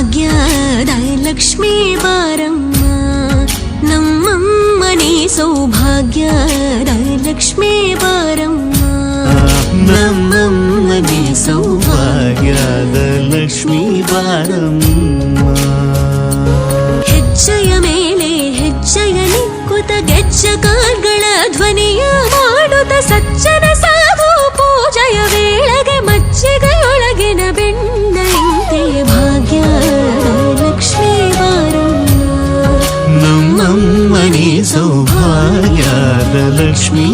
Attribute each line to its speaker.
Speaker 1: ಸೌಭಾಗ್ಯದ ಲಕ್ಷ್ಮೀ ಬಾರಮ್ಮ, ನಮ್ಮಮ್ಮನೇ ಸೌಭಾಗ್ಯದ ಲಕ್ಷ್ಮೀ ಬಾರಮ್ಮ,
Speaker 2: ನಮ್ಮಮ್ಮನೇ ಸೌಭಾಗ್ಯದ ಲಕ್ಷ್ಮೀ ಬಾರಮ್ಮ.
Speaker 1: ಹೆಜ್ಜೆಯ ಮೇಲೆ ಹೆಜ್ಜೆಯ ನಿಕ್ಕುತ ಗೆಜ್ಜೆ ಕಾಲ್ಗಳ ಧ್ವನಿಯ ಮಾಡುತ್ತ ಸಜ್ಜನ ಸಾಧು ಪೂಜೆಯ ವೇಳೆಗೆ ಮಜ್ಜಿಗೆಯೊಳಗಿನ ಬೆಣ್ಣೆಯಂತೆ ಭಾಗ್ಯದ ಲಕ್ಷ್ಮೀ ಬಾರಮ್ಮ,
Speaker 2: ನಮ್ಮಮ್ಮನೇ ಸೌಭಾಗ್ಯದ ಲಕ್ಷ್ಮೀ